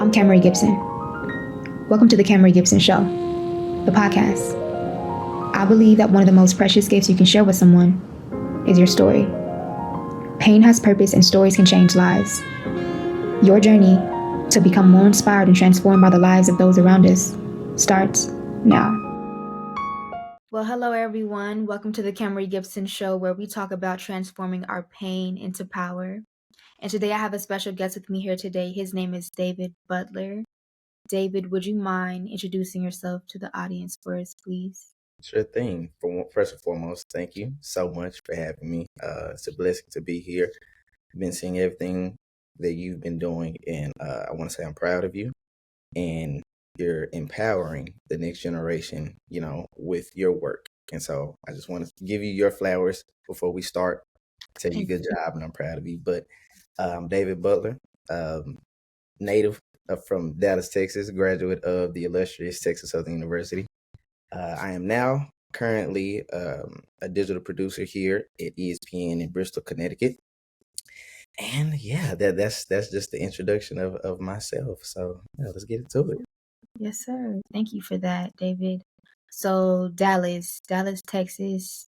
I'm Kamerie Gibson. Welcome to the Kamerie Gibson Show, the podcast. I believe that one of the most precious gifts you can share with someone is your story. Pain has purpose and stories can change lives. Your journey to become more inspired and transformed by the lives of those around us starts now. Well, hello everyone. Welcome to the Kamerie Gibson Show, where we talk about transforming our pain into power. And today I have a special guest with me here today. His name is David Butler. David, would you mind introducing yourself to the audience for us, please? Sure thing. First and foremost, thank you so much for having me. It's a blessing to be here. I've been seeing everything that you've been doing, and I want to say I'm proud of you. And you're empowering the next generation, with your work. And so I just want to give you your flowers before we start. Tell you good job, and I'm proud of you. But David Butler, native from Dallas, Texas, graduate of the illustrious Texas Southern University. I am now currently a digital producer here at ESPN in Bristol, Connecticut. And yeah, that's just the introduction of myself. So yeah, let's get into it. Yes, sir. Thank you for that, David. So Dallas, Texas.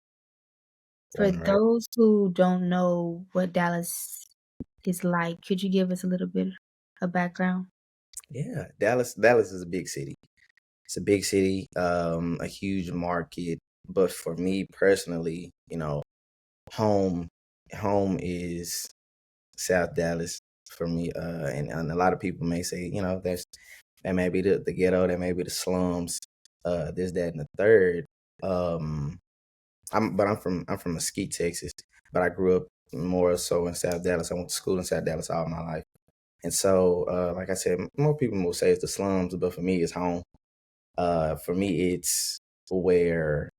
For Right. those who don't know what Dallas is like, could you give us a little bit of background? Yeah, Dallas is a big city. It's a big city, a huge market. But for me personally, home home is South Dallas for me. And a lot of people may say, that may be the ghetto, that may be the slums, this, that, and the third. Um, I'm from Mesquite, Texas, but I grew up more so in South Dallas. I went to school in South Dallas all my life, and so like I said, more people will say it's the slums, but for me, it's home. For me, it's where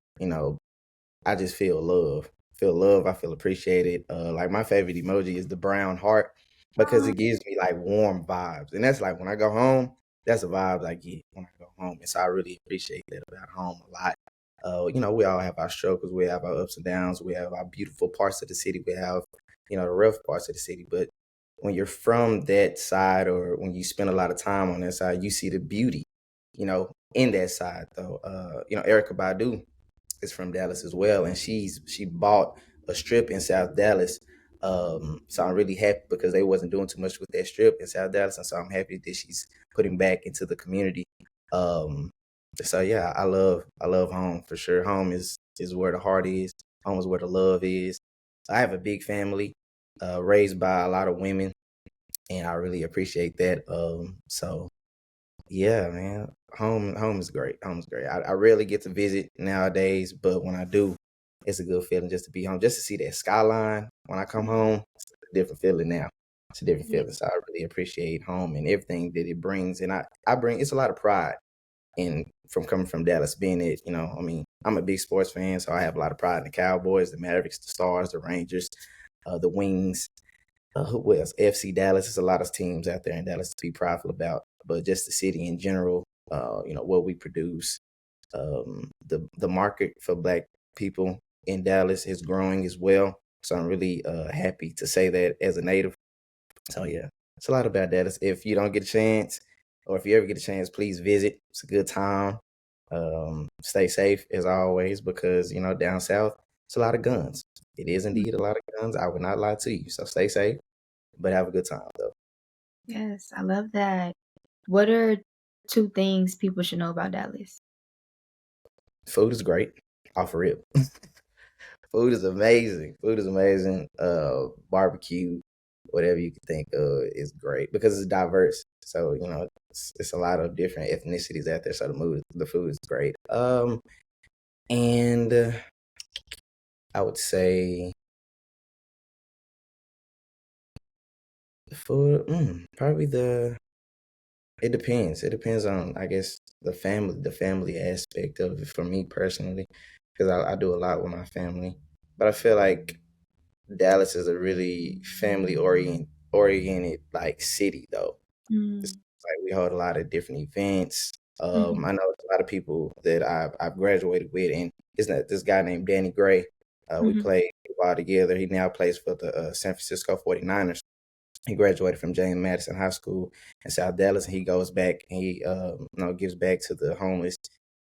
I just feel love. Feel love. I feel appreciated. Like my favorite emoji is the brown heart because it gives me like warm vibes, and that's like when I go home. That's the vibes I get when I go home, and so I really appreciate that about home a lot. We all have our struggles, we have our ups and downs, we have our beautiful parts of the city, we have the rough parts of the city. But when you're from that side, or when you spend a lot of time on that side, you see the beauty, in that side. Though, Erica Badu is from Dallas as well, and she bought a strip in South Dallas. So I'm really happy because they wasn't doing too much with that strip in South Dallas, and so I'm happy that she's putting back into the community. Um, so yeah, I love home for sure. Home is where the heart is. Home is where the love is. I have a big family, raised by a lot of women, and I really appreciate that. So yeah, man. Home is great. Home is great. I rarely get to visit nowadays, but when I do, it's a good feeling just to be home, just to see that skyline when I come home. It's a different feeling now. It's a different Yeah. feeling. So I really appreciate home and everything that it brings. And I bring it's a lot of pride in from coming from Dallas, being that, I'm a big sports fan, so I have a lot of pride in the Cowboys, the Mavericks, the Stars, the Rangers, the Wings. Who else? FC Dallas. There's a lot of teams out there in Dallas to be prideful about, but just the city in general. What we produce. The market for Black people in Dallas is growing as well. So I'm really happy to say that as a native. So yeah, it's a lot about Dallas. If you don't get a chance, or if you ever get a chance, please visit. It's a good time. Stay safe as always, because down south it's a lot of guns. It is indeed a lot of guns. I would not lie to you. So stay safe, but have a good time though. Yes, I love that. What are two things people should know about Dallas? Food is great. Off rip. Food is amazing. Food is amazing. Barbecue, whatever you can think of, is great because it's diverse. So it's a lot of different ethnicities out there. So the food is great. And I would say the food. Probably the. It depends. It depends on, I guess, the family aspect of it for me personally, because I do a lot with my family. But I feel like Dallas is a really family oriented like city though. It's Mm. like we hold a lot of different events. Mhm. I know a lot of people that I've graduated with, and it's not this guy named Danny Gray. We Mhm. played football together. He now plays for the San Francisco 49ers. He graduated from James Madison High School in South Dallas, and he goes back and he gives back to the homeless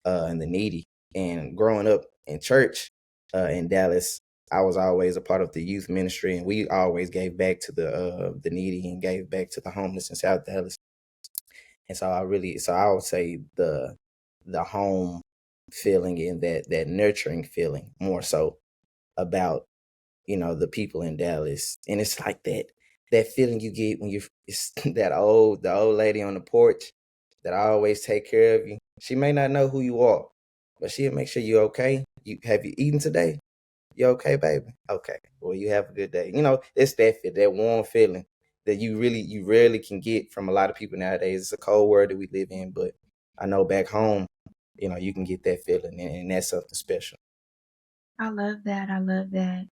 and the needy. And growing up in church in Dallas, I was always a part of the youth ministry, and we always gave back to the needy and gave back to the homeless in South Dallas. And so I would say the home feeling and that nurturing feeling more so about the people in Dallas. And it's like that feeling you get when it's the old lady on the porch that always take care of you. She may not know who you are, but she'll make sure you're okay. Have you eaten today? You okay, baby? Okay. Well, you have a good day. It's that warm feeling that you rarely can get from a lot of people nowadays. It's a cold world that we live in, but I know back home, you can get that feeling, and that's something special. I love that. I love that.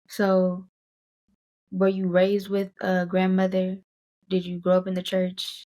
So, were you raised with a grandmother? Did you grow up in the church?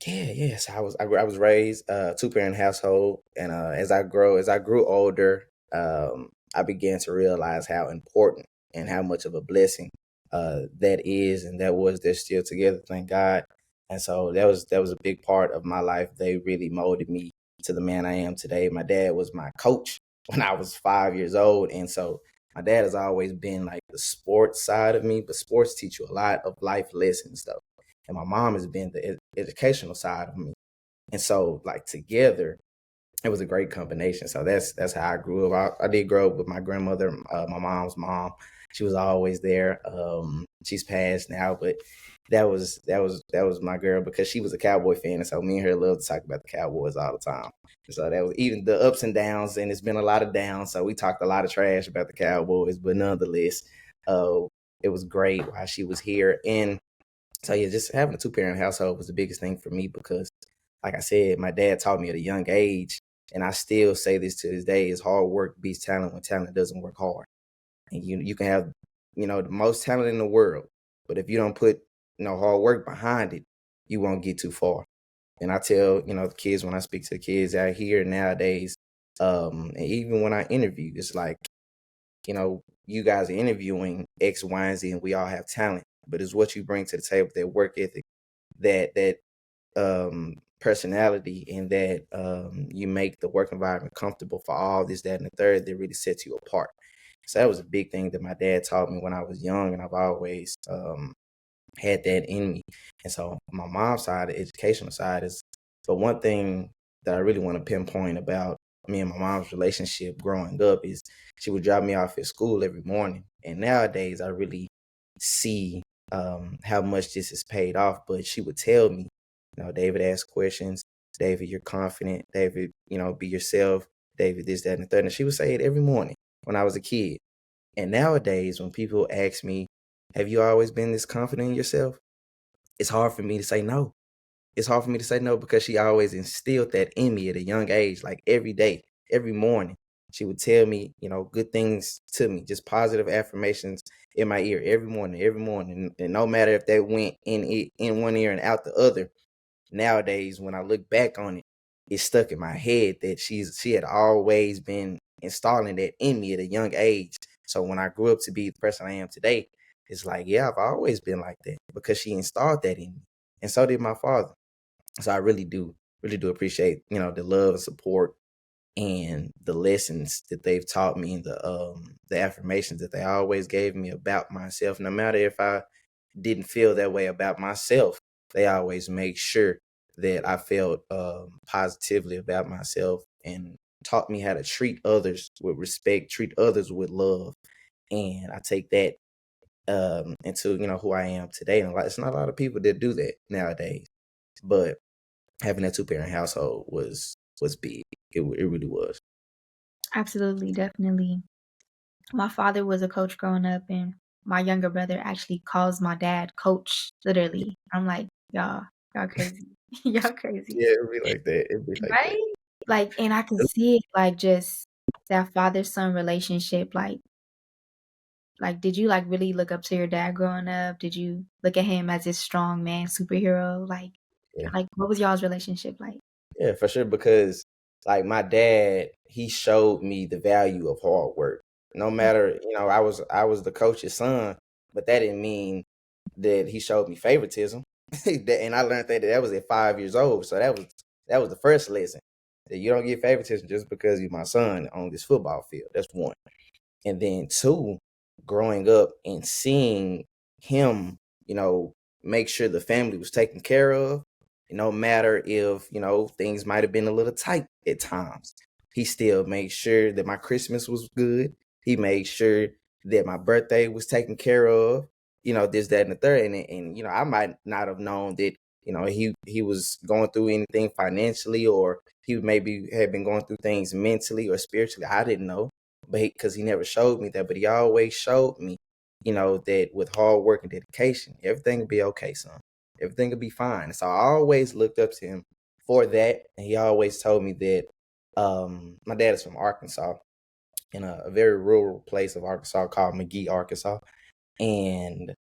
Yeah, yes. I was raised two-parent household, and as I grew older, I began to realize how important and how much of a blessing that is, and that was they're still together, thank God. And so that was a big part of my life. They really molded me to the man I am today. My dad was my coach when I was 5 years old, and so my dad has always been like the sports side of me, but sports teach you a lot of life lessons, though. And my mom has been the educational side of me. And so, like, together, it was a great combination. So that's how I grew up. I did grow up with my grandmother, my mom's mom. She was always there. She's passed now, but that was my girl because she was a Cowboy fan, and so me and her loved to talk about the Cowboys all the time. And so that was even the ups and downs, and it's been a lot of downs. So we talked a lot of trash about the Cowboys, but nonetheless, uh, it was great while she was here. And so yeah, just having a two-parent household was the biggest thing for me because, like I said, my dad taught me at a young age, and I still say this to this day: is hard work beats talent when talent doesn't work hard. And you can have the most talent in the world, but if you don't put hard work behind it, you won't get too far. And I tell the kids when I speak to the kids out here nowadays, and even when I interview, it's like you guys are interviewing X, Y, and Z, and we all have talent, but it's what you bring to the table, that work ethic, that personality, and that you make the work environment comfortable for all this, that, and the third that really sets you apart. So that was a big thing that my dad taught me when I was young, and I've always had that in me. And so my mom's side, the educational side, is but one thing that I really want to pinpoint about me and my mom's relationship growing up is she would drop me off at school every morning. And nowadays I really see how much this has paid off. But she would tell me, David, ask questions. David, you're confident. David, be yourself. David, this, that, and the third. And she would say it every morning when I was a kid. And nowadays, when people ask me, have you always been this confident in yourself? It's hard for me to say no. It's hard for me to say no because she always instilled that in me at a young age, like every day, every morning. She would tell me, good things to me, just positive affirmations in my ear every morning, every morning. And no matter if they went in one ear and out the other, nowadays when I look back on it, it's stuck in my head that she had always been installing that in me at a young age. So when I grew up to be the person I am today, it's like, yeah, I've always been like that because she installed that in me. And so did my father. So I really do appreciate, the love and support and the lessons that they've taught me and the affirmations that they always gave me about myself. No matter if I didn't feel that way about myself, they always make sure that I felt positively about myself and taught me how to treat others with respect, treat others with love. And I take that into who I am today. And it's not a lot of people that do that nowadays. But having a two-parent household was big. It really was. Absolutely, definitely. My father was a coach growing up, and my younger brother actually calls my dad coach, literally. I'm like, y'all crazy. Y'all crazy. Yeah, it'd be like that. It'd be like that. Right? Like, and I could see it, like, just that father-son relationship, like, did you, like, really look up to your dad growing up? Did you look at him as this strong man superhero? Yeah. What was y'all's relationship like? Yeah, for sure. Because like my dad, he showed me the value of hard work. No Mm, matter, I was the coach's son, but that didn't mean that he showed me favoritism. And I learned that was at 5 years old. So that was the first lesson. That you don't get favoritism just because you're my son on this football field. That's one. And then two, growing up and seeing him, make sure the family was taken care of. No matter if, things might have been a little tight at times. He still made sure that my Christmas was good. He made sure that my birthday was taken care of, this, that, and the third. And I might not have known that, he was going through anything financially, or he maybe had been going through things mentally or spiritually. I didn't know, but because he never showed me that, but he always showed me, that with hard work and dedication, everything will be okay, son. Everything will be fine. So I always looked up to him for that. And he always told me that my dad is from Arkansas, in a very rural place of Arkansas called McGee, Arkansas. And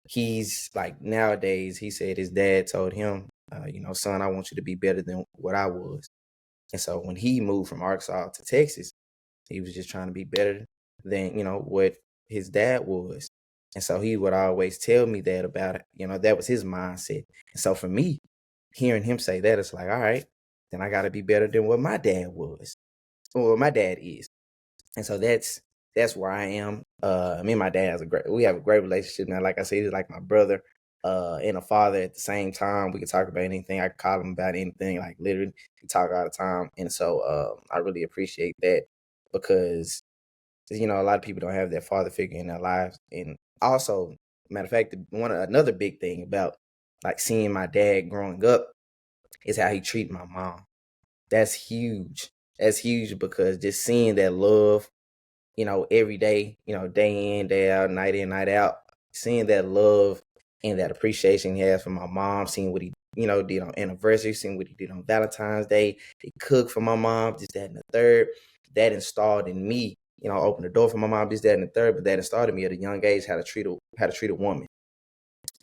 he's like, nowadays, he said his dad told him, son, I want you to be better than what I was. And so when he moved from Arkansas to Texas, he was just trying to be better than, what his dad was. And so he would always tell me that about it. That was his mindset. And so for me, hearing him say that, it's like, all right, then I got to be better than what my dad was, or what my dad is. And so that's where I am. Me and my dad we have a great relationship now. Like I said, he's like my brother, and a father at the same time. We can talk about anything. I can call him about anything. Like literally, we talk all the time. And so I really appreciate that, because a lot of people don't have that father figure in their lives. And also, matter of fact, another big thing about like seeing my dad growing up is how he treated my mom. That's huge. That's huge, because just seeing that love, every day, day in, day out, night in, night out, seeing that love and that appreciation he has for my mom, seeing what he, did on anniversary, seeing what he did on Valentine's Day, he cooked for my mom, this, that, and the third, that installed in me, opened the door for my mom, this, that, and the third, but that installed in me at a young age how to treat a woman.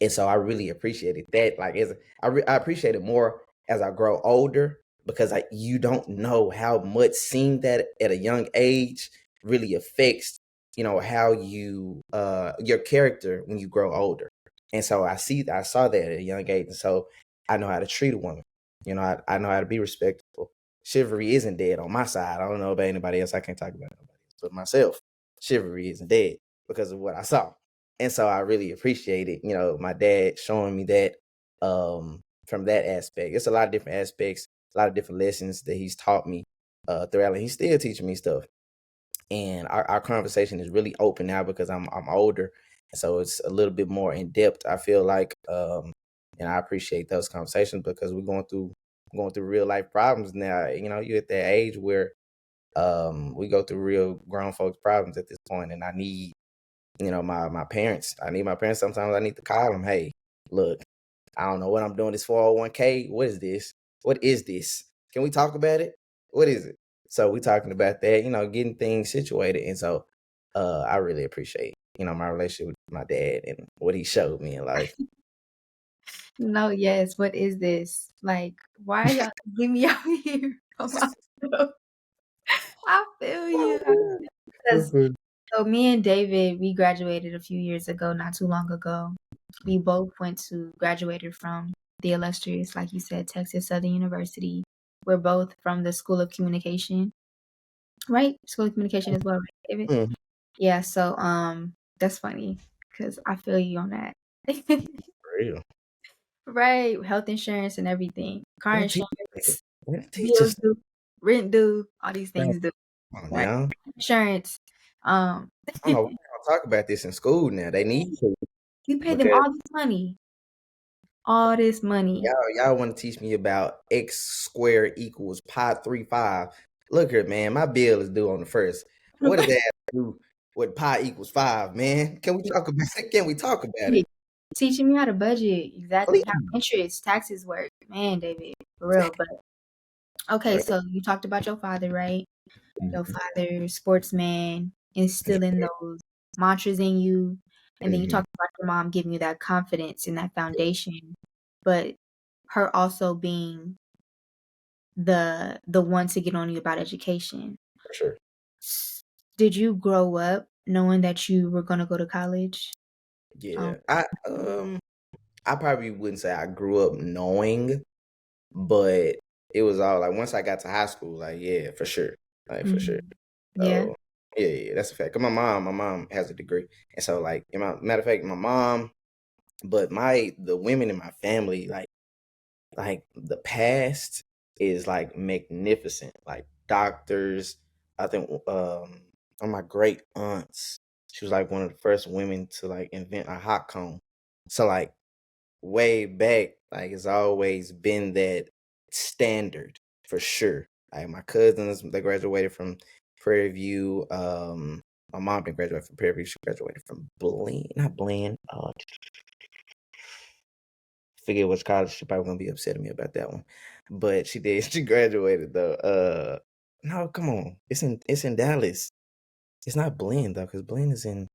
And so I really appreciated that. Like, I appreciate it more as I grow older, because you don't know how much seeing that at a young age really affects, how you your character when you grow older. And so I saw that at a young age, and so I know how to treat a woman. I know how to be respectful. Chivalry isn't dead on my side. I don't know about anybody else. I can't talk about nobody else but myself. Chivalry isn't dead because of what I saw. And so I really appreciate it, my dad showing me that from that aspect. It's a lot of different aspects, a lot of different lessons that he's taught me throughout, and he's still teaching me stuff. And our conversation is really open now because I'm older, and so it's a little bit more in depth, I feel like. And I appreciate those conversations, because we're going through real life problems now. You're at that age where we go through real grown folks problems at this point, and I need my parents. I need my parents. Sometimes I need to call them. Hey, look, I don't know what I'm doing this 401k. What is this? What is this? Can we talk about it? What is it? So we talking about that, getting things situated. And so I really appreciate, my relationship with my dad and what he showed me in life. No, yes. What is this? Like, why y'all get me out here? I feel you. Because so me and David, we graduated a few years ago, not too long ago. We both graduated from the illustrious, like you said, Texas Southern University. We're both from the School of Communication, right? School of Communication as well, right, David? Mhm. Yeah. So that's funny because I feel you on that. For real. Right, health insurance and everything, car They insurance, teach bills us. due, rent due, all these Right. things due, Come on right? now. Insurance. Um, I don't know. We don't talk about this in school now. They need to, we pay them because all this money. y'all want to teach me about x squared equals pi 3/5. Look here, man. My bill is due on the first. What does that have to do with pi equals 5, man? Can we talk about it? Can we talk about it? Teaching me how to budget, exactly how Please. interest, taxes work. Man, David, for real. But okay, so you talked about your father, right? Your Mhm. father, sportsman, instilling those mantras in you. And then you Mhm. talked about your mom giving you that confidence and that foundation, but her also being the one to get on you about education. For sure. Did you grow up knowing that you were gonna go to college? Um, Yeah. I probably wouldn't say I grew up knowing, but it was all like once I got to high school, like yeah, for sure, like for sure. Yeah. So yeah, that's a fact. 'Cause my mom has a degree, and so like, matter of fact, my mom, but the women in my family, like the past is like magnificent, like doctors. I think one of my great aunts, she was like one of the first women to like invent a hot comb. So like way back, like it's always been that standard for sure. Like my cousins, they graduated from Prairie View. My mom didn't graduate from Prairie View. She graduated from not Bland. Forget which college. She probably gonna be upset at me about that one, but she did. She graduated though. No, come on. It's in Dallas. It's not Blend though, because Blend is in.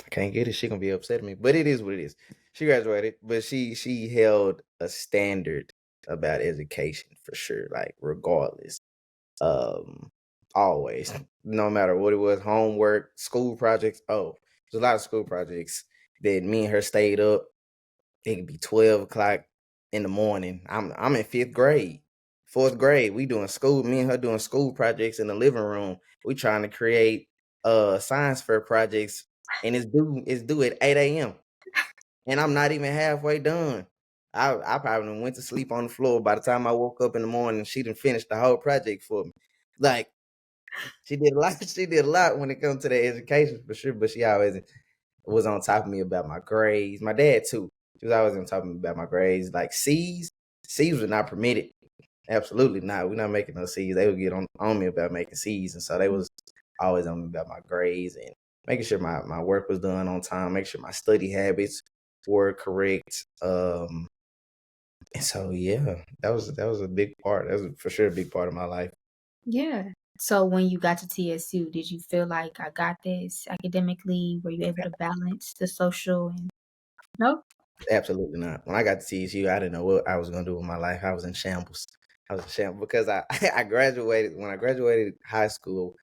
I can't get it. She gonna be upset at me, but it is what it is. She graduated, but she held a standard about education for sure. Like regardless, um, always, no matter what it was, homework, school projects. Oh, there's a lot of school projects that me and her stayed up. It could be 12 o'clock in the morning. I'm in fifth grade, fourth grade. We doing school. Me and her doing school projects in the living room. We trying to create science fair projects, and it's due at 8 a.m. and I'm not even halfway done. I probably done went to sleep on the floor. By the time I woke up in the morning, she done finished the whole project for me. Like she did a lot. She did a lot when it comes to the education for sure. But she always was on top of me about my grades. My dad too. She was always on top of me about my grades. Like C's were not permitted. Absolutely not. We're not making no C's. They would get on me about making C's, and so they was always on me about my grades and making sure my work was done on time, make sure my study habits were correct. And so yeah, that was a big part. That was for sure a big part of my life. Yeah. So when you got to TSU, did you feel like I got this academically? Were you able to balance the social and no? Absolutely not. When I got to TSU, I didn't know what I was gonna do with my life. I was in shambles. I was in shambles because I I graduated when I graduated high school.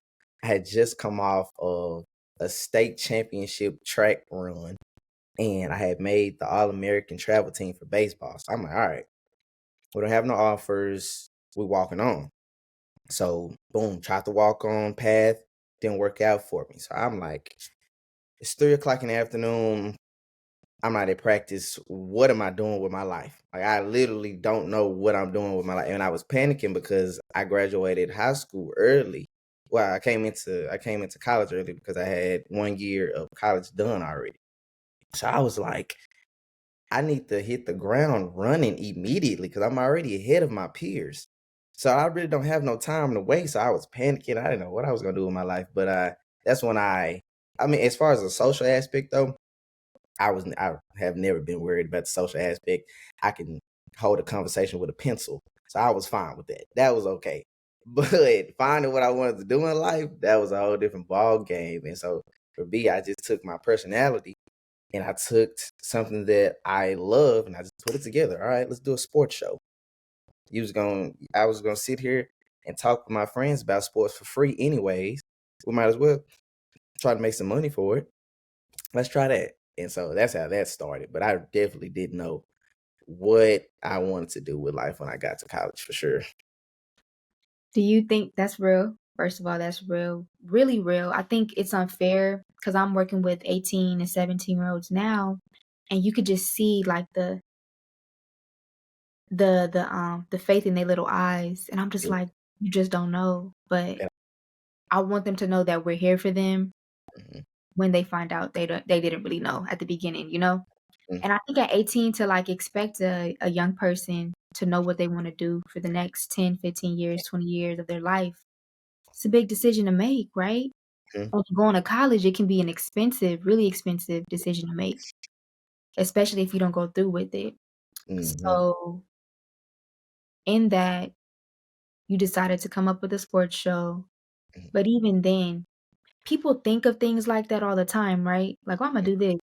I had just come off of a state championship track run, and I had made the All American travel team for baseball. So I'm like, all right, we don't have no offers. We walking on. So boom, tried to walk on path, didn't work out for me. So I'm like, it's 3 o'clock in the afternoon. I'm not at practice. What am I doing with my life? Like I literally don't know what I'm doing with my life. And I was panicking because I graduated high school early. Well, I came into college early because I had 1 year of college done already. So I was like, I need to hit the ground running immediately because I'm already ahead of my peers. So I really don't have no time to waste. So I was panicking. I didn't know what I was gonna do with my life. But that's when I mean, as far as the social aspect though, I have never been worried about the social aspect. I can hold a conversation with a pencil. So I was fine with that. That was okay. But finding what I wanted to do in life, that was a whole different ball game. And so for me, I just took my personality and I took something that I love and I just put it together. All right, let's do a sports show. I was gonna sit here and talk with my friends about sports for free anyways. We might as well try to make some money for it. Let's try that. And so that's how that started. But I definitely didn't know what I wanted to do with life when I got to college for sure. Do you think that's real? First of all, that's real, really real. I think it's unfair because I'm working with 18 and 17-year-olds now, and you could just see like the faith in their little eyes, and I'm just Yeah. like, you just don't know. But Yeah. I want them to know that we're here for them Mhm. when they find out they didn't really know at the beginning, you know? Mhm. And I think at 18 to like expect a young person to know what they want to do for the next 10, 15 years, 20 years of their life, it's a big decision to make, right? Mhm. And going to college, it can be an expensive, really expensive decision to make, especially if you don't go through with it. Mhm. So in that, you decided to come up with a sports show. Mhm. But even then, people think of things like that all the time, right? Like, "Oh, Imma do this,"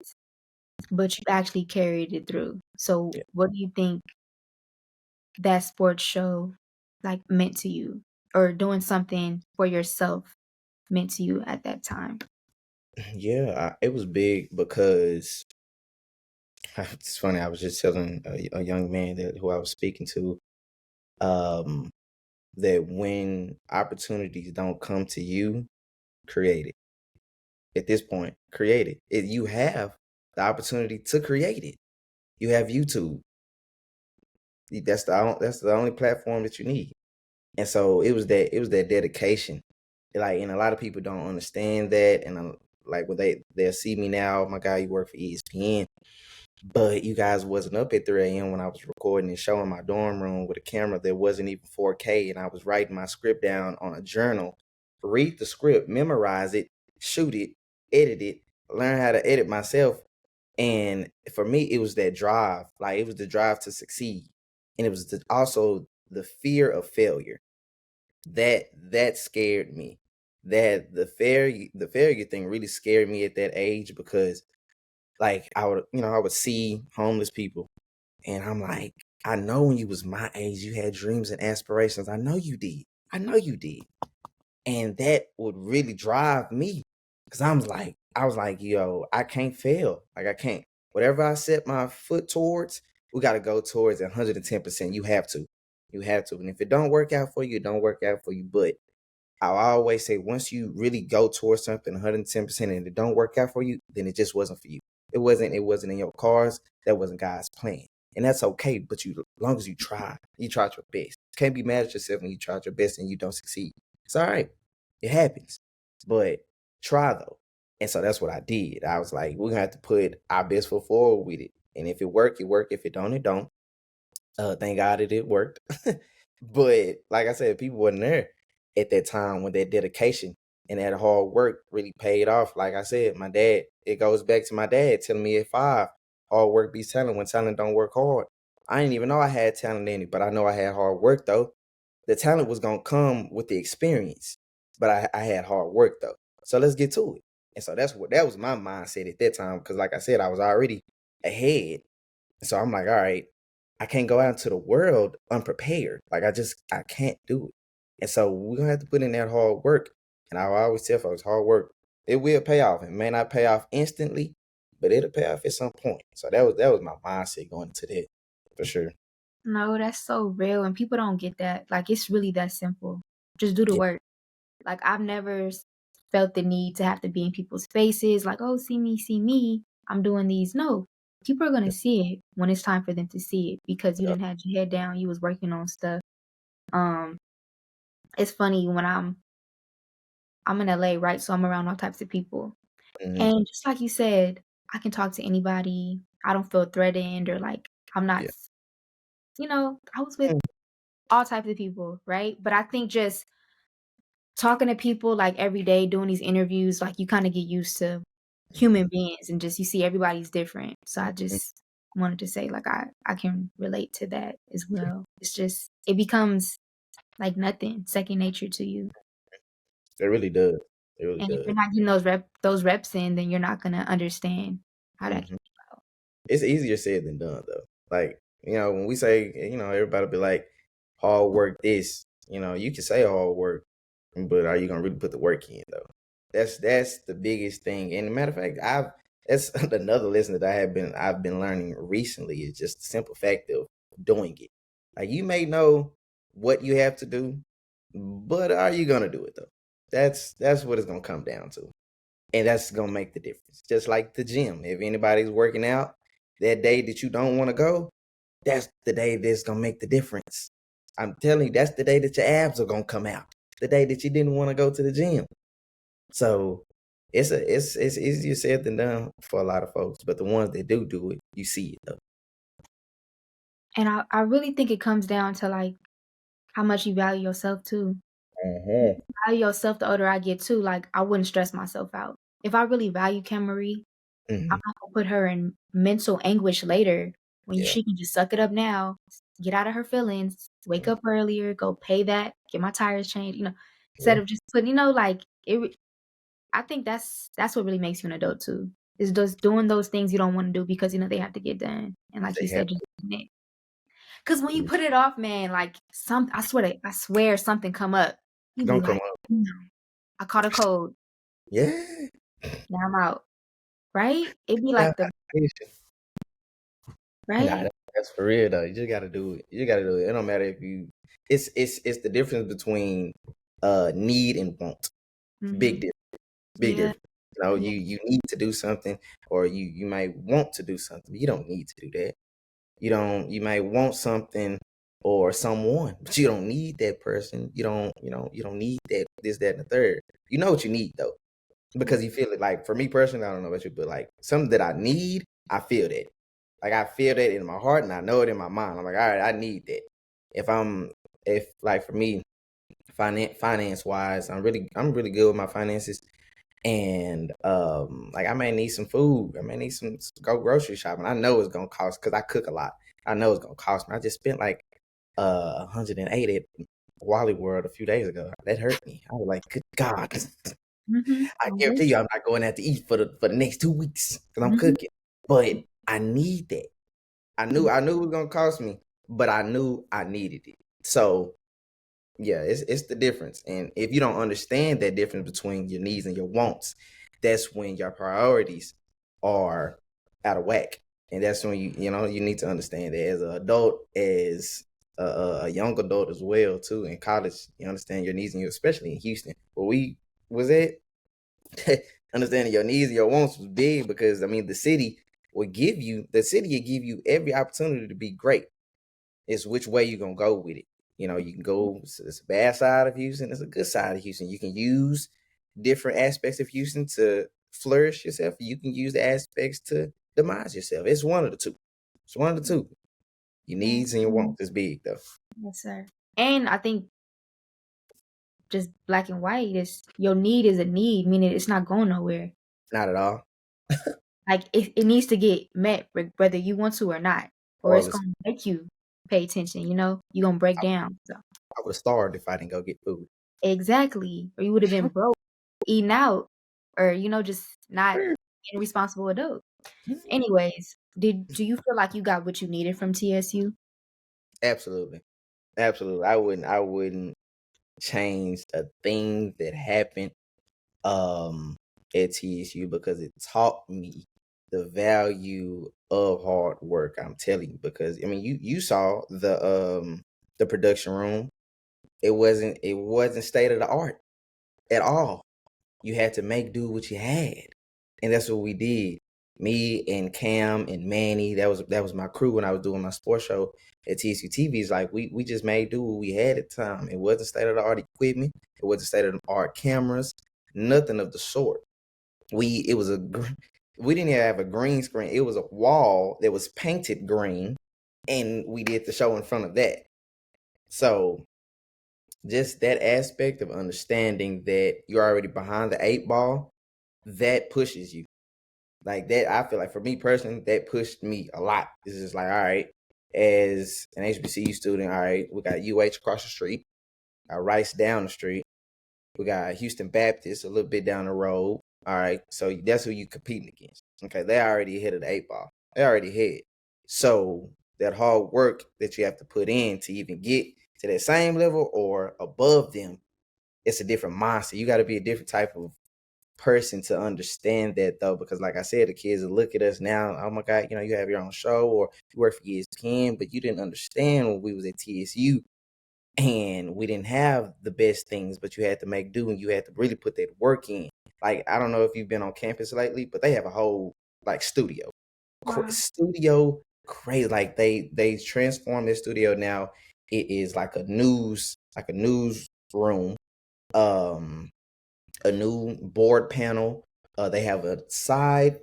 but you actually carried it through. So, Yeah. what do you think that sports show, like, meant to you? Or doing something for yourself meant to you at that time? Yeah, it was big because it's funny. I was just telling a young man that who I was speaking to, um, that when opportunities don't come to you, create it. At this point, create it. You have the opportunity to create it. You have YouTube. That's the only platform that you need. And so it was that dedication. Like, and a lot of people don't understand that. And like when they'll see me now, my guy, you work for ESPN, but you guys wasn't up at 3 a.m. when I was recording and showing my dorm room with a camera that wasn't even 4K, and I was writing my script down on a journal, read the script, memorize it, shoot it, edit it, learn how to edit myself. And for me, it was that drive. Like, it was the drive to succeed, and it was also the fear of failure that scared me. That the failure thing really scared me at that age, because like I would see homeless people, and I'm like, I know when you was my age, you had dreams and aspirations. I know you did. I know you did. And that would really drive me, because I was like, yo, I can't fail. Like, I can't. Whatever I set my foot towards, we got to go towards 110%. You have to. You have to. And if it don't work out for you, it don't work out for you. But I always say, once you really go towards something 110% and it don't work out for you, then it just wasn't for you. It wasn't in your cards. That wasn't God's plan. And that's okay. But as long as you tried your best. You can't be mad at yourself when you tried your best and you don't succeed. It's all right. It happens. But try though. And so that's what I did. I was like, we're gonna have to put our best foot forward with it. And if it work, it work. If it don't, it don't. Thank God it worked. But like I said, people wasn't there at that time when that dedication and that hard work really paid off. Like I said, my dad, it goes back to my dad telling me at 5, hard work beats talent when talent don't work hard. I didn't even know I had talent in it, but I know I had hard work though. The talent was gonna come with the experience, but I had hard work though. So let's get to it. And so that was my mindset at that time, because like I said, I was already ahead. So I'm like, all right, I can't go out into the world unprepared. Like, I can't do it. And so we're gonna have to put in that hard work. And I always tell folks, hard work, it will pay off. It may not pay off instantly, but it'll pay off at some point. So that was my mindset going into that, for sure. No, that's so real, and people don't get that. Like, it's really that simple. Just do the Yeah. work. Like, I've never felt the need to have to be in people's faces, like, oh, see me, I'm doing these. No, people are gonna see it when it's time for them to see it, because you Yeah. didn't have your head down, you was working on stuff. Um, it's funny when I'm in LA, right? So I'm around all types of people. Mhm. And just like you said, I can talk to anybody. I don't feel threatened, or like I'm not, Yeah. I was with all types of people, right? But I think just talking to people like every day, doing these interviews, like you kind of get used to Mhm. human beings, and just you see everybody's different. So I just wanted to say, like, I can relate to that as well. It's just it becomes like nothing, second nature to you. It really does. It really And if does. you're not getting those reps in, then you're not gonna understand how that came Mhm. about. It's easier said than done though. Like, when we say, everybody be like, hard work this, you can say hard work, but are you gonna really put the work in though? That's the biggest thing. And a matter of fact, that's another lesson that I've been learning recently, is just the simple fact of doing it. Like, you may know what you have to do, but are you gonna do it though? That's what it's gonna come down to. And that's gonna make the difference. Just like the gym. If anybody's working out, that day that you don't want to go, that's the day that's gonna make the difference. I'm telling you, that's the day that your abs are gonna come out. The day that you didn't want to go to the gym. So it's easier said than done for a lot of folks. But the ones that do it, you see it though. And I really think it comes down to like how much you value yourself too. Uh-huh. Value yourself the older I get too. Like, I wouldn't stress myself out. If I really value Kamerie, I'm Hmm. not gonna put her in mental anguish later when Yeah. she can just suck it up now, get out of her feelings, wake Mhm. up earlier, go pay that, get my tires changed, instead Yeah. of just putting, like I think that's what really makes you an adult too. Is just doing those things you don't want to do because they have to get done. And like you They have said, just doing it. Because when you to. put it off, man, like I swear something come up. You It's be gonna come like, up. "No, I caught a cold." Yeah. Now I'm out. Right? It'd be Yeah, like the nah, right? that's for real though. You just gotta do it. You gotta do it. It don't matter if you. It's the difference between need and want. Mm-hmm. Big difference. Big Yeah. difference. You know, Yeah. you need to do something, or you might want to do something. You don't need to do that. You don't. You might want something or someone, but you don't need that person. You don't need that this, that, and the third. You know what you need though, because you feel it. Like for me personally, I don't know about you, but like something that I need, I feel that. Like I feel that in my heart, and I know it in my mind. I'm like, all right, I need that. If like for me, finance wise, I'm really good with my finances. And like I may need some food. I may need some go grocery shopping. I know it's gonna cost because I cook a lot. I know it's gonna cost me. I just spent like 180 at Wally World a few days ago. That hurt me. I was like, good God. Mm-hmm. I guarantee you I'm not going out to eat for the next 2 weeks because I'm Mm-hmm. cooking. But I need that. I knew it was gonna cost me, but I knew I needed it. So yeah, it's the difference. And if you don't understand that difference between your needs and your wants, that's when your priorities are out of whack. And that's when you need to understand that as an adult, as a young adult as well too. In college, you understand your needs and your, especially in Houston, where we was at, understanding your needs and your wants was big because I mean the city will give you every opportunity to be great. It's which way you're gonna go with it. You know, you can go it's a bad side of Houston, it's a good side of Houston. You can use different aspects of Houston to flourish yourself. You can use the aspects to demise yourself. It's one of the two. It's one of the two. Your Yeah. needs and your wants is big though. Yes, sir. And I think just black and white is your need is a need, meaning it's not going nowhere. Not at all. Like it needs to get met whether you want to or not, or it's Regardless, gonna make you pay attention. You're gonna break down. So I would have starved if I didn't go get food. exactly, or you would have been broke, eating out, or just not being a responsible adult. Anyways, do you feel like you got what you needed from TSU? Absolutely. Absolutely. I wouldn't change a thing that happened at TSU because it taught me the value of hard work. I'm telling you, because I mean you saw the production room. It wasn't state of the art at all. You had to make do what you had. And that's what we did. Me and Cam and Manny, that was my crew when I was doing my sports show at TSU TV. It's like we just made do what we had at the time. It wasn't state of the art equipment. It wasn't state of the art cameras. Nothing of the sort. We it was a we didn't even have a green screen. It was a wall that was painted green, and we did the show in front of that. So just that aspect of understanding that you're already behind the eight ball, that pushes you. Like that, I feel like for me personally, that pushed me a lot. It's just like, all right, as an HBCU student, all right, we got UH across the street, got Rice down the street, we got Houston Baptist a little bit down the road. All right, so that's who you competing against. Okay, they already ahead of the eight ball. They already ahead. So that hard work that you have to put in to even get to that same level or above them, it's a different mindset. You got to be a different type of person to understand that though, because like I said, the kids will look at us now, oh my God, you have your own show or you work for ESPN, but you didn't understand when we was at TSU and we didn't have the best things, but you had to make do and you had to really put that work in. Like, I don't know if you've been on campus lately, but they have a whole like studio. Wow. Studio crazy. Like they transformed their studio now. It is like a news room. Um a new board panel. They have a side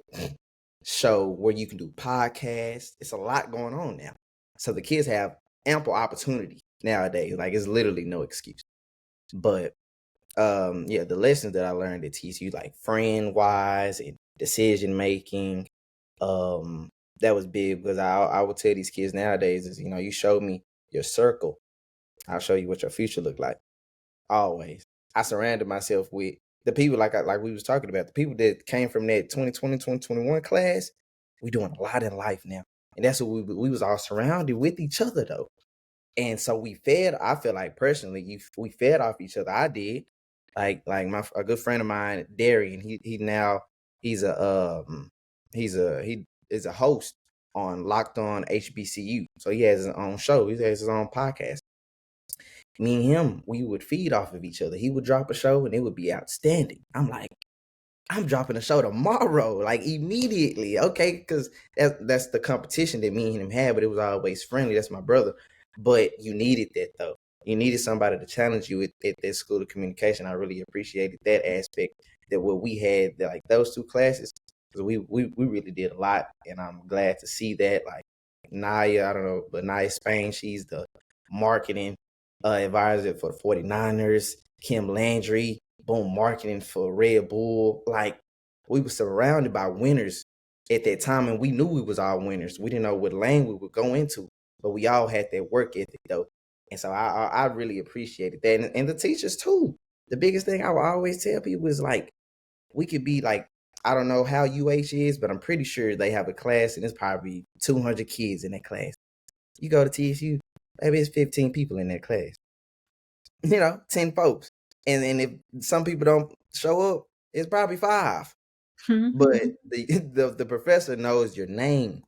show where you can do podcasts. It's a lot going on now. So the kids have ample opportunity nowadays. Like it's literally no excuse. But yeah, the lessons that I learned at TCU, like friend wise and decision making, that was big because I would tell these kids nowadays is, you show me your circle, I'll show you what your future look like. Always. I surrounded myself with the people like we was talking about, the people that came from that 2020, 2021 class. We doing a lot in life now. And that's what we was all surrounded with each other though. And so we fed, I feel like personally, we fed off each other. I did. Like a good friend of mine, Darian. He's a he is a host on Locked On HBCU. So he has his own show. He has his own podcast. Me and him, we would feed off of each other. He would drop a show and it would be outstanding. I'm like, I'm dropping a show tomorrow, like immediately. Okay, because that's the competition that me and him had, but it was always friendly. That's my brother. But you needed that though. You needed somebody to challenge you at that school of communication. I really appreciated that aspect. That what we had, like those two classes, because we really did a lot, and I'm glad to see that. Like Naya, I don't know, but Naya Spain, she's the marketing advisor for the 49ers. Kim Landry, boom, marketing for Red Bull. Like we were surrounded by winners at that time, and we knew we was all winners. We didn't know what lane we would go into, but we all had that work ethic though. And so I really appreciated that. And the teachers too. The biggest thing I would always tell people is like, we could be like, I don't know how UH is, but I'm pretty sure they have a class and it's probably 200 kids in that class. You go to TSU, maybe it's 15 people in that class. 10 folks. And then if some people don't show up, it's probably 5. But the professor knows your name.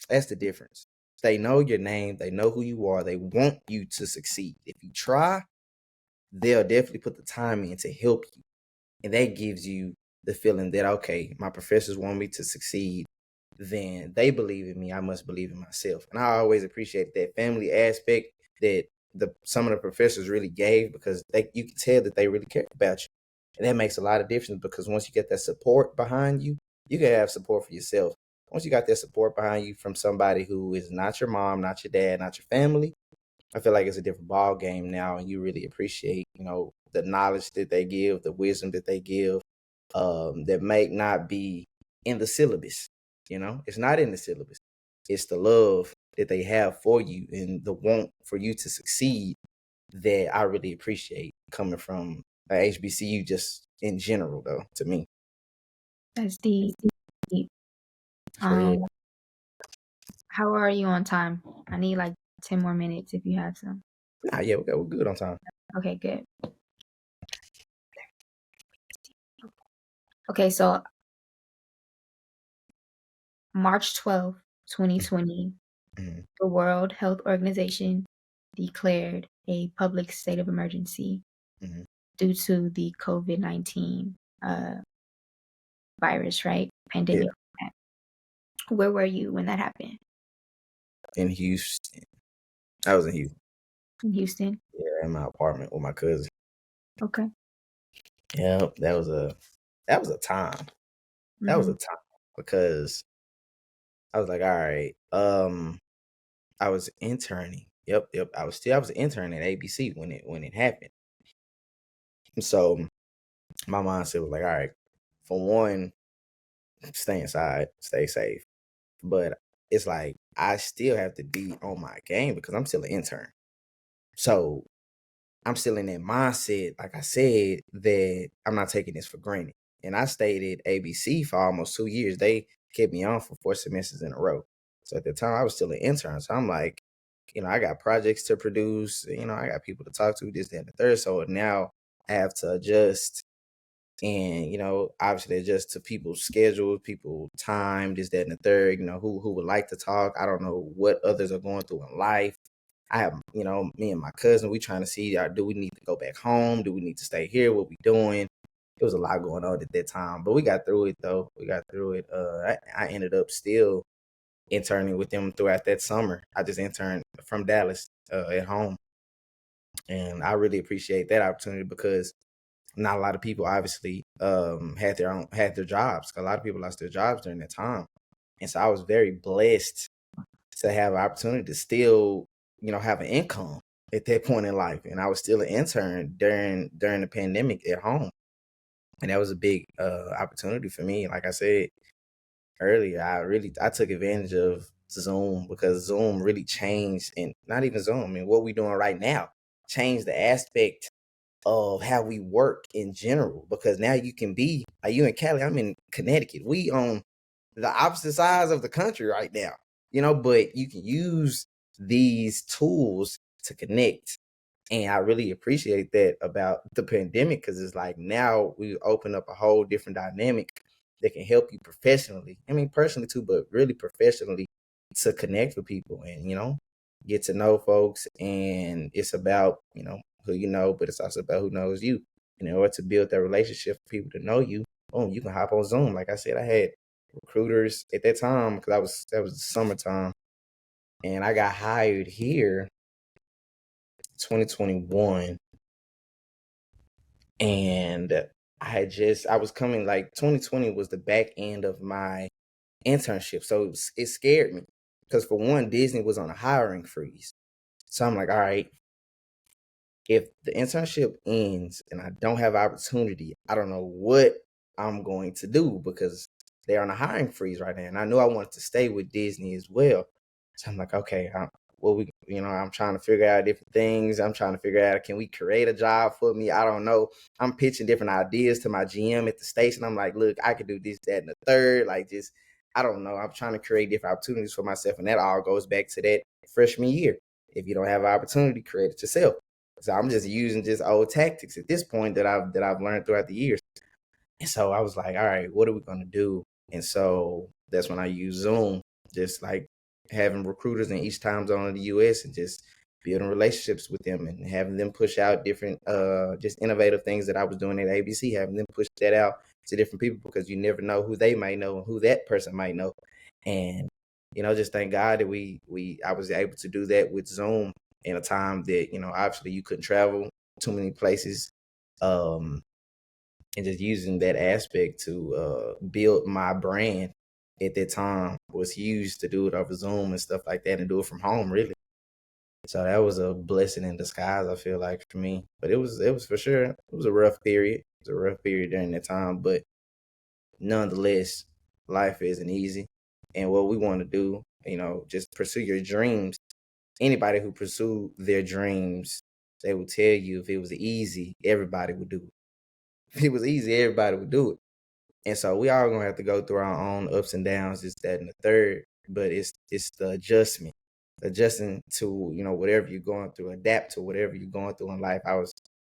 That's the difference. They know your name. They know who you are. They want you to succeed. If you try, they'll definitely put the time in to help you. And that gives you the feeling that, okay, my professors want me to succeed. Then they believe in me. I must believe in myself. And I always appreciate that family aspect that some of the professors really gave, because you can tell that they really care about you. And that makes a lot of difference, because once you get that support behind you, you can have support for yourself. Once you got that support behind you from somebody who is not your mom, not your dad, not your family, I feel like it's a different ball game now, and you really appreciate, the knowledge that they give, the wisdom that they give, that may not be in the syllabus. It's not in the syllabus. It's the love that they have for you and the want for you to succeed that I really appreciate coming from HBCU just in general, though, to me. That's deep. Yeah. How are you on time? I need like 10 more minutes if you have some. Yeah, we're good on time. Okay, good. Okay, so March 12th, 2020, the World Health Organization declared a public state of emergency due to the COVID-19 virus, right? Pandemic. Yeah. Where were you when that happened? In Houston. I was in Houston. In Houston? Yeah, in my apartment with my cousin. Okay. Yeah, that was a time. That was a time, because I was like, all right, I was interning. Yep. I was interning at ABC when it happened. And so my mindset was like, all right, for one, stay inside, stay safe. But it's like I still have to be on my game because I'm still an intern. So I'm still in that mindset, like I said, that I'm not taking this for granted. And I stayed at ABC for almost 2 years. They kept me on for 4 semesters in a row. So at the time, I was still an intern. So I'm like, I got projects to produce. I got people to talk to, this, that, and the third. So now I have to adjust and, obviously adjust to people's schedules, people time, this, that, and the third, who would like to talk. I don't know what others are going through in life. I have, me and my cousin, we trying to see, do we need to go back home? Do we need to stay here? What we doing? It was a lot going on at that time, but we got through it though. We got through it. I ended up still interning with them throughout that summer. I just interned from Dallas at home. And I really appreciate that opportunity, because not a lot of people obviously had their jobs. A lot of people lost their jobs during that time. And so I was very blessed to have an opportunity to still, have an income at that point in life. And I was still an intern during the pandemic at home. And that was a big opportunity for me. Like I said earlier, I took advantage of Zoom, because Zoom really changed, and not even Zoom, I mean, what we're doing right now changed the aspect of how we work in general, because now you can be, like you in Cali, I'm in Connecticut. We on the opposite sides of the country right now, but you can use these tools to connect And I really appreciate that about the pandemic, because it's like now we open up a whole different dynamic that can help you professionally. I mean, personally too, but really professionally, to connect with people and, get to know folks. And it's about, who you know, but it's also about who knows you. And in order to build that relationship for people to know you, boom, you can hop on Zoom. Like I said, I had recruiters at that time, because that was the summertime, and I got hired here 2021. And I was coming, like, 2020 was the back end of my internship. So it scared me, because for one, Disney was on a hiring freeze. So I'm like, all right, if the internship ends and I don't have opportunity, I don't know what I'm going to do, because they're on a hiring freeze right now. And I knew I wanted to stay with Disney as well. So I'm like, okay, I'm trying to figure out different things. I'm trying to figure out, can we create a job for me? I don't know. I'm pitching different ideas to my GM at the station. I'm like, look, I could do this, that, and the third. Like, just, I don't know. I'm trying to create different opportunities for myself. And that all goes back to that freshman year. If you don't have an opportunity, create it yourself. So I'm just using just old tactics at this point that I've learned throughout the years. And so I was like, all right, what are we gonna do? And so that's when I use Zoom, just like having recruiters in each time zone of the US and just building relationships with them and having them push out different just innovative things that I was doing at ABC, having them push that out to different people, because you never know who they might know and who that person might know. And just thank God that I was able to do that with Zoom in a time that, obviously you couldn't travel too many places. And just using that aspect to build my brand at that time was huge, to do it over Zoom and stuff like that, and do it from home, really. So that was a blessing in disguise, I feel like, for me. But it was for sure, it was a rough period. It was a rough period during that time, but nonetheless, life isn't easy. And what we want to do, just pursue your dreams. Anybody who pursued their dreams, they will tell you, if it was easy, everybody would do it. If it was easy, everybody would do it. And so we all gonna have to go through our own ups and downs, this, that, and the third. But it's the adjusting to, whatever you're going through, adapt to whatever you're going through in life.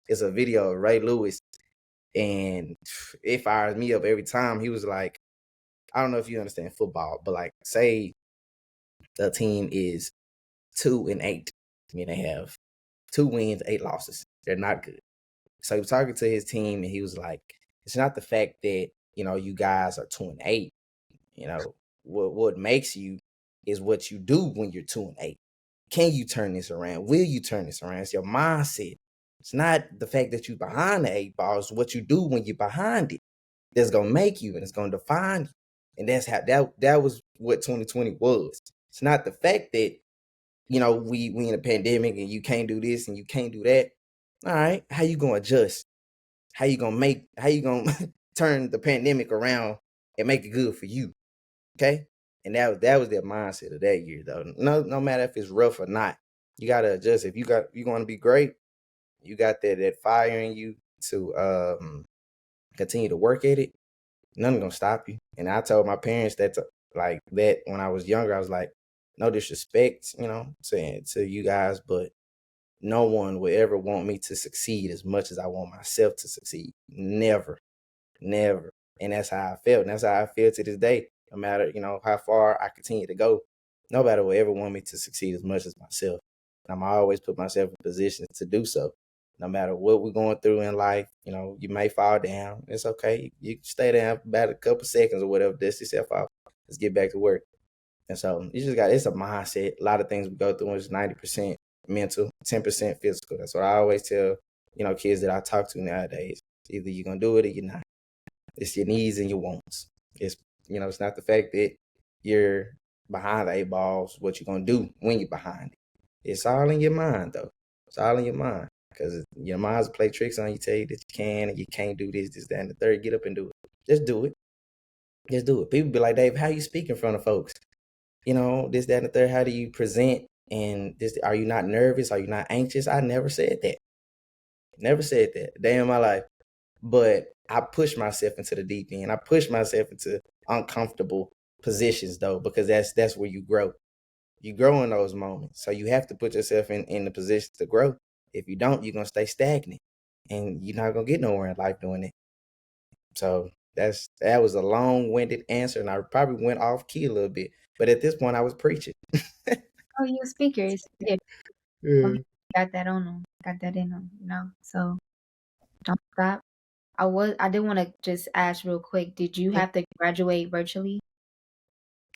It's a video of Ray Lewis, and it fires me up every time. He was like, I don't know if you understand football, but like, say the team is 2-8. I mean, they have 2 wins, 8 losses. They're not good. So he was talking to his team, and he was like, it's not the fact that, you guys are 2-8. What makes you is what you do when you're 2-8. Can you turn this around? Will you turn this around? It's your mindset. It's not the fact that you're behind the 8 ball. It's what you do when you're behind it that's gonna make you, and it's gonna define you. And that's how that was what 2020 was. It's not the fact that, we in a pandemic and you can't do this and you can't do that. All right, how you gonna adjust? How you gonna turn the pandemic around and make it good for you? Okay. And that was their mindset of that year, though. No matter if it's rough or not, you gotta adjust. If you want to be great, you got that fire in you to continue to work at it. Nothing gonna stop you. And I told my parents that like that when I was younger. I was like, no disrespect, saying to you guys, but no one will ever want me to succeed as much as I want myself to succeed. Never, never. And that's how I felt. And that's how I feel to this day. No matter, how far I continue to go, nobody will ever want me to succeed as much as myself. And I'm always put myself in positions to do so. No matter what we're going through in life, you may fall down. It's okay. You can stay down for about a couple seconds or whatever, dust yourself off. Let's get back to work. And so it's a mindset. A lot of things we go through is 90% mental, 10% physical. That's what I always tell, kids that I talk to nowadays. Either you're going to do it or you're not. It's your needs and your wants. It's, it's not the fact that you're behind the 8 balls, what you're going to do when you're behind it. It's all in your mind, though. It's all in your mind. Because your mind's play tricks on you, tell you that you can and you can't do this, that, and the third. Get up and do it. Just do it. Just do it. People be like, Dave, how you speak in front of folks? This, that, and the third. How do you present? And this, are you not nervous? Are you not anxious? I never said that. Never said that a day in my life. But I push myself into the deep end. I push myself into uncomfortable positions, though, because that's where you grow. You grow in those moments. So you have to put yourself in the position to grow. If you don't, you're gonna stay stagnant, and you're not gonna get nowhere in life doing it. So that was a long-winded answer, and I probably went off key a little bit. But at this point, I was preaching. Oh, you a speaker. It's good. Yeah. Got that on them. Got that in them, you know? So don't stop. I did want to just ask real quick, did you have to graduate virtually?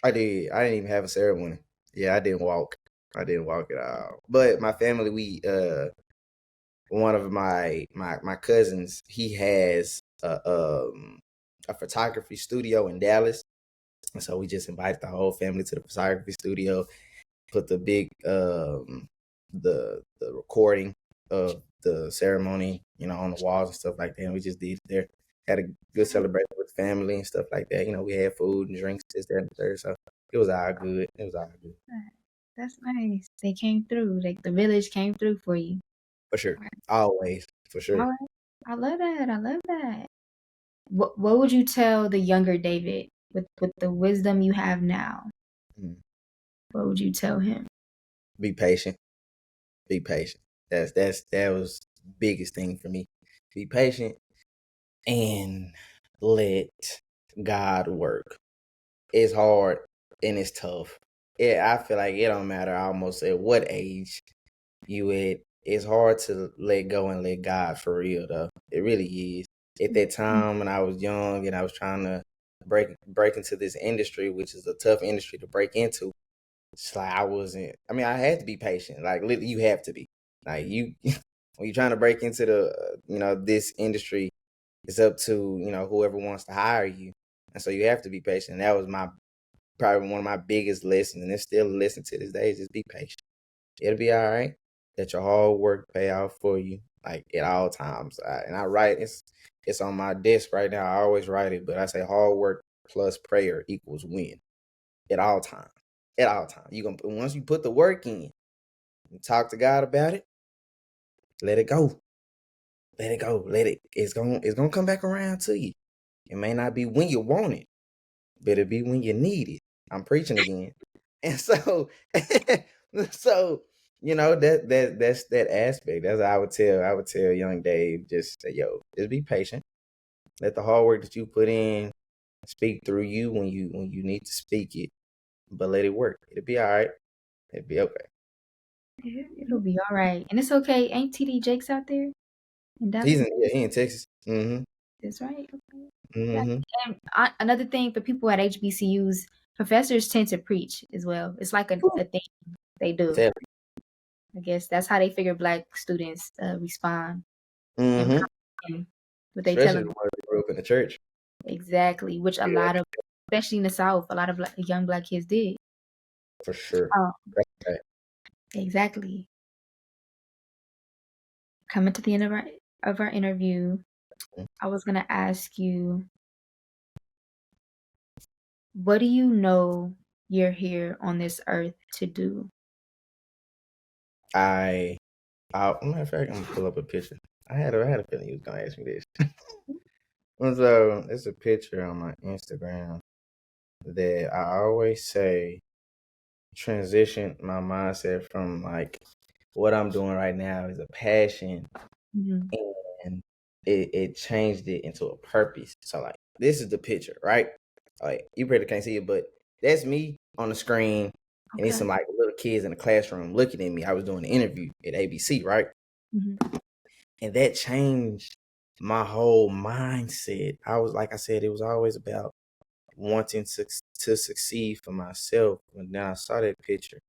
I did. I didn't even have a ceremony. Yeah, I didn't walk. I didn't walk at all. But my family, we one of my cousins, he has a photography studio in Dallas. And so we just invited the whole family to the photography studio, put the big the recording of the ceremony, on the walls and stuff like that. And we just did it there. Had a good celebration with family and stuff like that. We had food and drinks, this, that, and the third. So it was all good. It was all good. That's nice. They came through. Like the village came through for you. For sure. Always. For sure. All right. I love that. I love that. What would you tell the younger David with the wisdom you have now? Mhm. What would you tell him? Be patient. Be patient. That was the biggest thing for me. Be patient and let God work. It's hard and it's tough. I feel like it don't matter almost at what age you at. It's hard to let go and let God, for real though. It really is. At that time when I was young and I was trying to break into this industry, which is a tough industry to break into, it's like I had to be patient. Like literally you have to be. Like you when you're trying to break into the this industry, it's up to, whoever wants to hire you. And so you have to be patient. And that was probably one of my biggest lessons, and it's still a lesson to this day, is just be patient. It'll be all right. Let your hard work pay off for you, like at all times. And I write it's on my desk right now. I always write it, but I say hard work plus prayer equals win at all times. At all times, once you put the work in, and talk to God about it. Let it go. Let it go. It's gonna come back around to you. It may not be when you want it, but it'll be when you need it. I'm preaching again. And so so that's that aspect. That's what I would tell young Dave, just say, yo, just be patient. Let the hard work that you put in speak through you when you need to speak it, but let it work. It'll be all right. It'll be okay. It'll be all right. And it's okay. Ain't TD Jakes out there in Dallas? He in Texas. Mm-hmm. That's right. Okay. Mm-hmm. And another thing for people at HBCUs, professors tend to preach as well. It's like a thing they do. Tell I guess that's how they figure Black students respond and Mm-hmm. comprehend what they tell Especially them. the ones that grew up in the church. Exactly, which a lot of, especially in the South, a lot of young Black kids did. For sure. Oh, That's right. exactly. Coming to the end of our interview, I was gonna ask you, what do you know you're here on this earth to do? Matter of fact, I'm gonna pull up a picture. I had a feeling you was gonna ask me this. So it's a picture on my Instagram that I always say transition my mindset from like what I'm doing right now is a passion, Mhm. and it changed it into a purpose. So like this is the picture, right? Like you probably can't see it, but that's me on the screen, and it's Okay. some like little kids in the classroom looking at me. I was doing an interview at ABC, right? Mhm. And that changed my whole mindset. Like I said, it was always about wanting to succeed for myself. And then I saw that picture,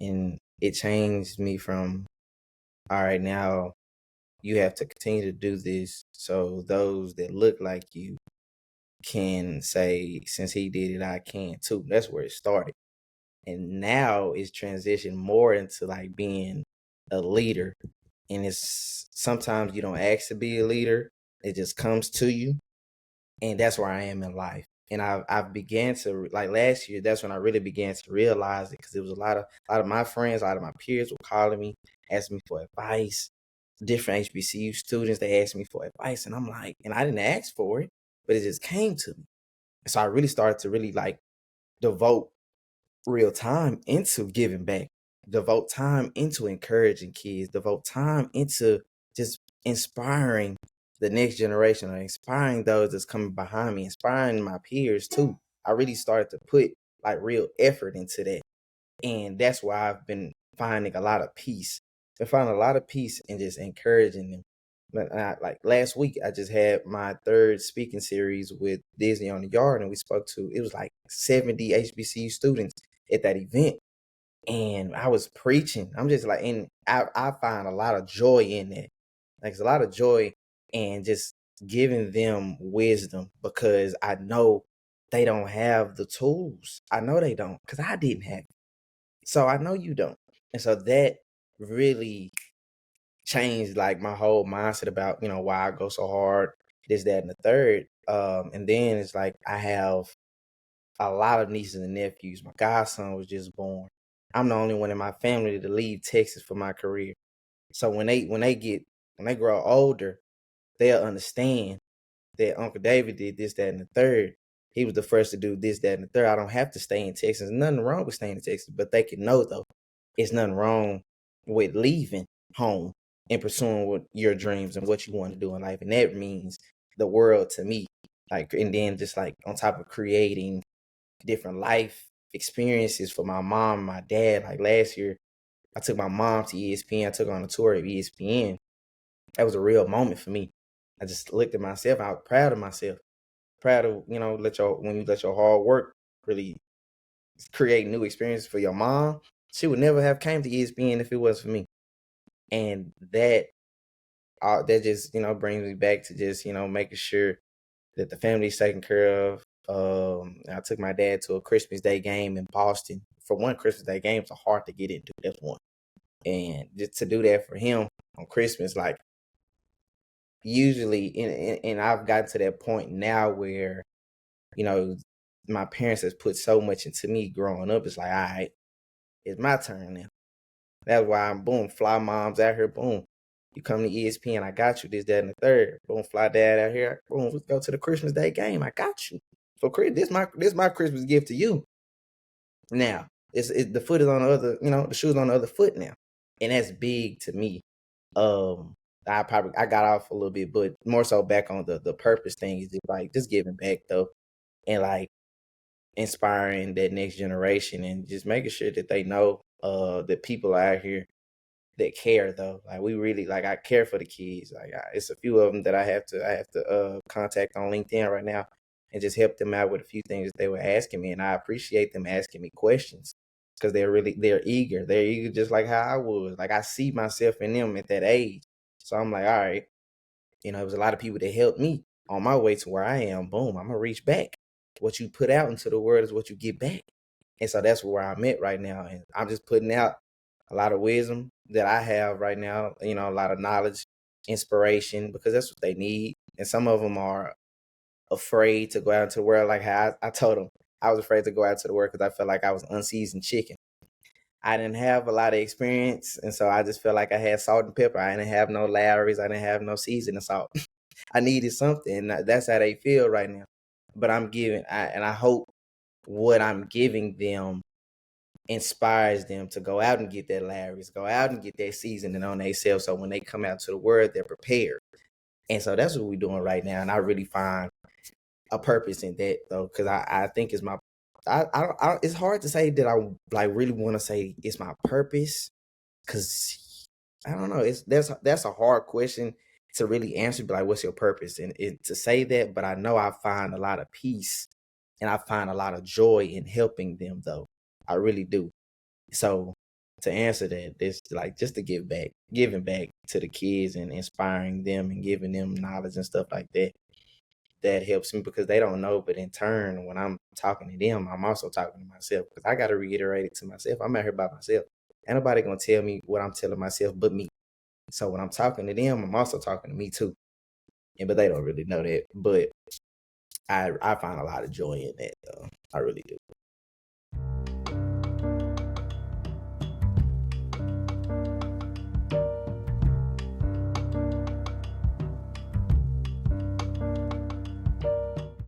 and it changed me from, all right, now you have to continue to do this so those that look like you can say, since he did it, I can too. That's where it started. And now it's transitioned more into like being a leader. And it's sometimes you don't ask to be a leader, it just comes to you. And that's where I am in life. And I've began to, like last year, that's when I really began to realize it, because it was a lot of my friends, a lot of my peers were calling me, asking me for advice. Different HBCU students, they asked me for advice, and I'm like, and I didn't ask for it, but it just came to me. So I really started to really like devote real time into giving back. devote time into encouraging kids, devote time into just inspiring the next generation, or inspiring those that's coming behind me, inspiring my peers too. I really started to put like real effort into that. And that's why I've been finding a lot of peace. I find a lot of peace in just encouraging them. Like last week, I just had my third speaking series with Disney on the Yard, and we spoke to, it was like 70 HBCU students at that event. And I was preaching. I'm just like, and I find a lot of joy in that. Like, it's a lot of joy and just giving them wisdom, because I know they don't have the tools. I know they don't, because I didn't have it. So I know you don't. And so that really changed like my whole mindset about, why I go so hard, this, that, and the third. And then it's like I have a lot of nieces and nephews. My godson was just born. I'm the only one in my family to leave Texas for my career. So when they grow older, they'll understand that Uncle David did this, that, and the third. He was the first to do this, that, and the third. I don't have to stay in Texas. There's nothing wrong with staying in Texas, but they can know though, it's nothing wrong with leaving home and pursuing what your dreams and what you want to do in life. And that means the world to me. Like, and then just like on top of creating different life experiences for my mom and my dad. Like last year, I took my mom to ESPN. I took her on a tour of ESPN. That was a real moment for me. I just looked at myself. I was proud of myself. Proud of, when you let your hard work really create new experiences for your mom. She would never have came to ESPN if it was for me. And that just, brings me back to just, making sure that the family's taken care of. I took my dad to a Christmas Day game in Boston. For one Christmas Day game, it's hard to get into. That's one. And just to do that for him on Christmas, like, usually, and I've gotten to that point now where, my parents has put so much into me growing up. It's like, all right, it's my turn now. That's why I'm, boom, fly moms out here, boom. You come to ESPN, I got you, this, that, and the third. Boom, fly dad out here, boom, let's go to the Christmas Day game. I got you. For this my Christmas gift to you. Now, it's the foot is on the other, the shoe's on the other foot now. And that's big to me. I got off a little bit, but more so back on the purpose thing is just giving back though, and like inspiring that next generation, and just making sure that they know that people are out here that care though. Like, we really, like, I care for the kids. Like, it's a few of them that I have to contact on LinkedIn right now and just help them out with a few things that they were asking me, and I appreciate them asking me questions, because they're eager. They're eager just like how I was. Like, I see myself in them at that age. So I'm like, all right, it was a lot of people that helped me on my way to where I am. Boom, I'm gonna reach back. What you put out into the world is what you get back. And so that's where I'm at right now. And I'm just putting out a lot of wisdom that I have right now, a lot of knowledge, inspiration, because that's what they need. And some of them are afraid to go out into the world. Like how I told them I was afraid to go out to the world because I felt like I was unseasoned chicken. I didn't have a lot of experience, and so I just felt like I had salt and pepper. I didn't have no Lawry's. I didn't have no seasoning salt. I needed something. And that's how they feel right now. But I'm giving, and I hope what I'm giving them inspires them to go out and get that Lawry's, go out and get that seasoning on themselves, so when they come out to the world, they're prepared. And so that's what we're doing right now. And I really find a purpose in that though, because I think it's my, it's hard to say that I like really want to say it's my purpose, because I don't know. That's a hard question to really answer. But like, what's your purpose? And to say that, but I know I find a lot of peace and I find a lot of joy in helping them though. I really do. So to answer that, it's like just to giving back to the kids and inspiring them and giving them knowledge and stuff like that. That helps me, because they don't know. But in turn, when I'm talking to them, I'm also talking to myself, because I got to reiterate it to myself. I'm out here by myself. Ain't nobody going to tell me what I'm telling myself but me. So when I'm talking to them, I'm also talking to me too. But they don't really know that. But I find a lot of joy in that, though. I really do.